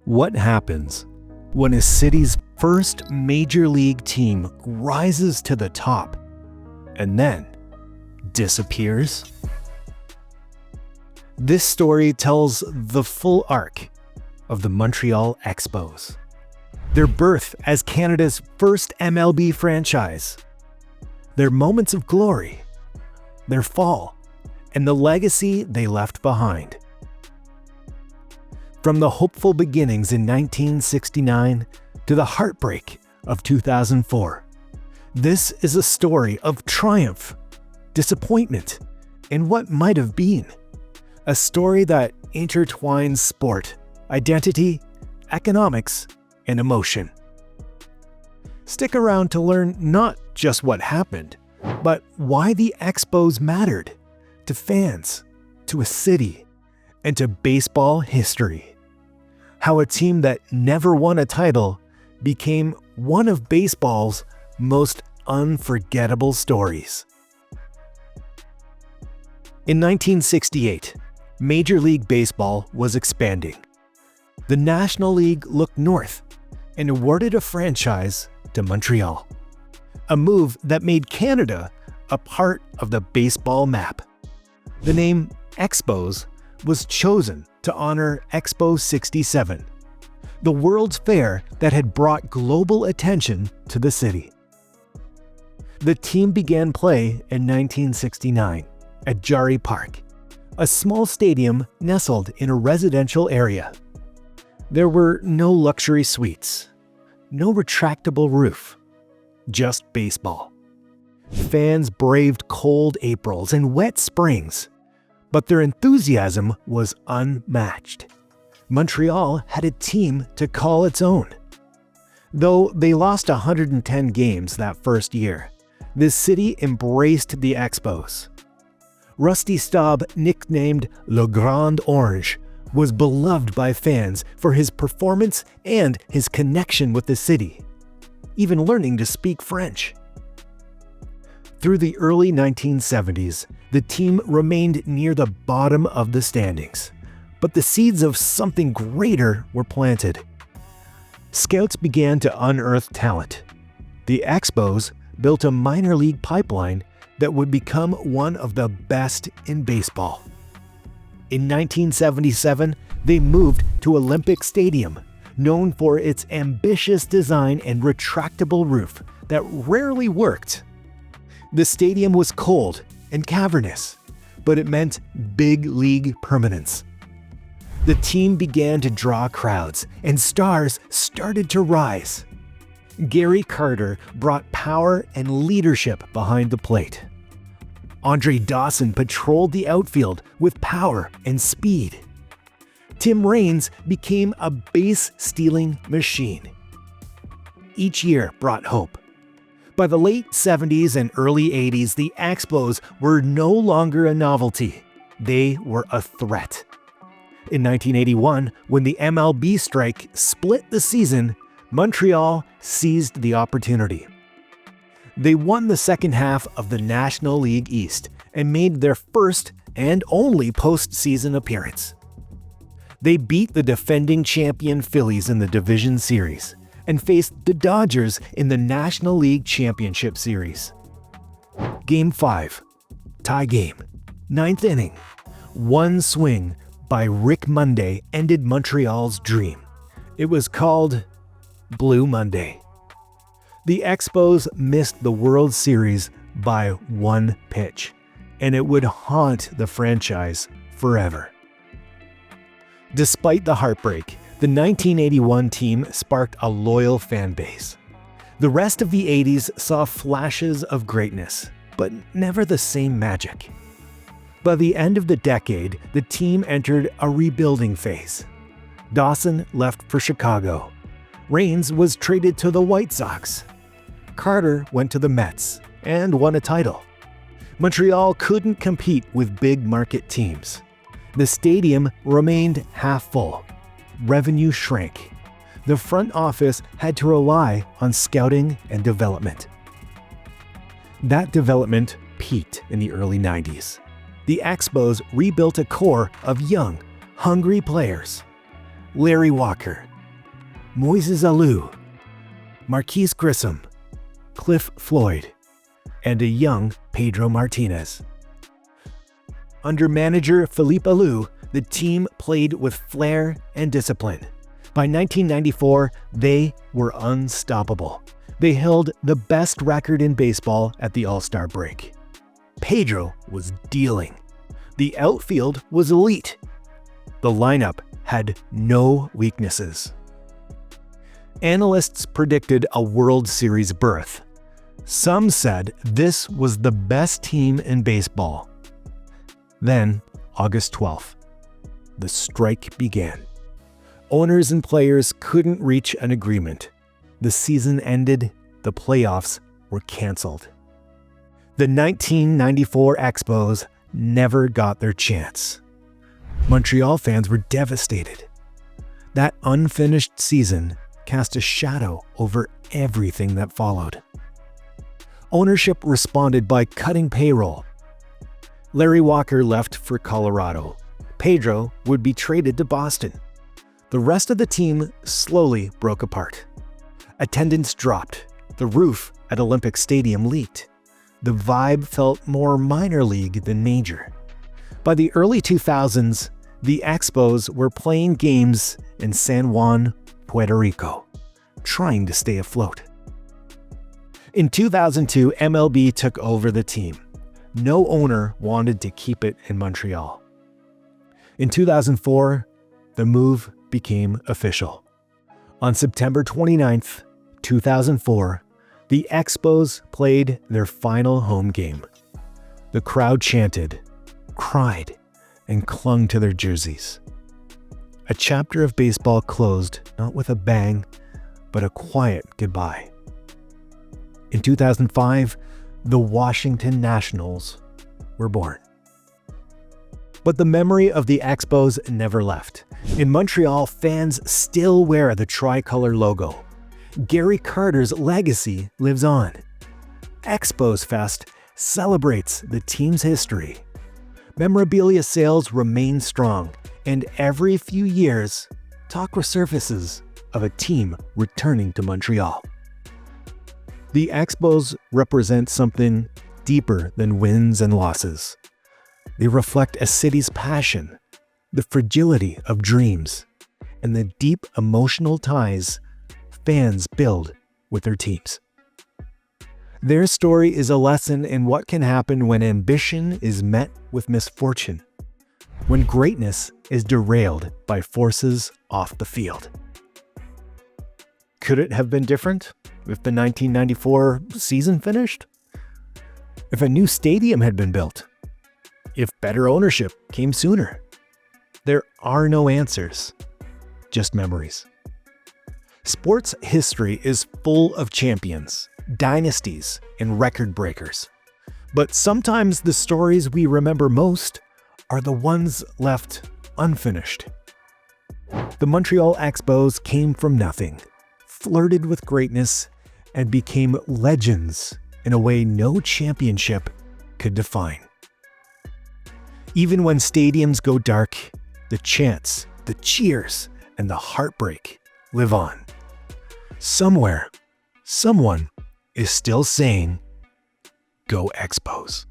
What happens when a city's first major league team rises to the top and then disappears? This story tells the full arc of the Montreal Expos. Their birth as Canada's first MLB franchise, their moments of glory, their fall, and the legacy they left behind. From the hopeful beginnings in 1969 to the heartbreak of 2004, this is a story of triumph, disappointment, and what might have been. A story that intertwines sport, identity, economics, and emotion. Stick around to learn not just what happened, but why the Expos mattered to fans, to a city, and to baseball history. How a team that never won a title became one of baseball's most unforgettable stories. In 1968, Major League Baseball was expanding. The National League looked north and awarded a franchise to Montreal, a move that made Canada a part of the baseball map. The name Expos was chosen to honor Expo 67, the World's Fair that had brought global attention to the city. The team began play in 1969 at Jarry Park, a small stadium nestled in a residential area. There were no luxury suites, no retractable roof, just baseball. Fans braved cold Aprils and wet springs, but their enthusiasm was unmatched. Montreal had a team to call its own. Though they lost 110 games that first year, the city embraced the Expos. Rusty Staub, nicknamed Le Grand Orange, was beloved by fans for his performance and his connection with the city, even learning to speak French. Through the early 1970s, the team remained near the bottom of the standings, but the seeds of something greater were planted. Scouts began to unearth talent. The Expos built a minor league pipeline that would become one of the best in baseball. In 1977, they moved to Olympic Stadium, known for its ambitious design and retractable roof that rarely worked. The stadium was cold and cavernous, but it meant big league permanence. The team began to draw crowds, and stars started to rise. Gary Carter brought power and leadership behind the plate. Andre Dawson patrolled the outfield with power and speed. Tim Raines became a base-stealing machine. Each year brought hope. By the late 70s and early 80s, the Expos were no longer a novelty. They were a threat. In 1981, when the MLB strike split the season, Montreal seized the opportunity. They won the second half of the National League East and made their first and only postseason appearance. They beat the defending champion Phillies in the Division Series and faced the Dodgers in the National League Championship Series. Game 5, tie game, 9th inning. One swing by Rick Monday ended Montreal's dream. It was called Blue Monday. The Expos missed the World Series by one pitch, and it would haunt the franchise forever. Despite the heartbreak, the 1981 team sparked a loyal fan base. The rest of the 80s saw flashes of greatness, but never the same magic. By the end of the decade, the team entered a rebuilding phase. Dawson left for Chicago. Raines was traded to the White Sox. Carter went to the Mets and won a title. Montreal couldn't compete with big market teams. The stadium remained half full. Revenue shrank. The front office had to rely on scouting and development. That development peaked in the early 90s. The Expos rebuilt a core of young, hungry players. Larry Walker, Moises Alou, Marquise Grissom, Cliff Floyd, and a young Pedro Martinez. Under manager Philippe Alou, the team played with flair and discipline. By 1994, they were unstoppable. They held the best record in baseball at the All-Star break. Pedro was dealing. The outfield was elite. The lineup had no weaknesses. Analysts predicted a World Series berth. Some said this was the best team in baseball. Then, August 12th, the strike began. Owners and players couldn't reach an agreement. The season ended, the playoffs were canceled. The 1994 Expos never got their chance. Montreal fans were devastated. That unfinished season cast a shadow over everything that followed. Ownership responded by cutting payroll. Larry Walker left for Colorado. Pedro would be traded to Boston. The rest of the team slowly broke apart. Attendance dropped. The roof at Olympic Stadium leaked. The vibe felt more minor league than major. By the early 2000s, the Expos were playing games in San Juan, Puerto Rico, trying to stay afloat. In 2002, MLB took over the team. No owner wanted to keep it in Montreal. In 2004, the move became official. On September 29, 2004, the Expos played their final home game. The crowd chanted, cried, and clung to their jerseys. A chapter of baseball closed, not with a bang, but a quiet goodbye. In 2005, the Washington Nationals were born. But the memory of the Expos never left. In Montreal, fans still wear the tricolor logo. Gary Carter's legacy lives on. Expos Fest celebrates the team's history. Memorabilia sales remain strong, and every few years, talk resurfaces of a team returning to Montreal. The Expos represent something deeper than wins and losses. They reflect a city's passion, the fragility of dreams, and the deep emotional ties fans build with their teams. Their story is a lesson in what can happen when ambition is met with misfortune, when greatness is derailed by forces off the field. Could it have been different if the 1994 season finished? If a new stadium had been built? If better ownership came sooner? There are no answers, just memories. Sports history is full of champions, dynasties, and record breakers. But sometimes the stories we remember most are the ones left unfinished. The Montreal Expos came from nothing, flirted with greatness, and became legends in a way no championship could define. Even when stadiums go dark, the chants, the cheers, and the heartbreak live on. Somewhere, someone is still saying, "Go Expos."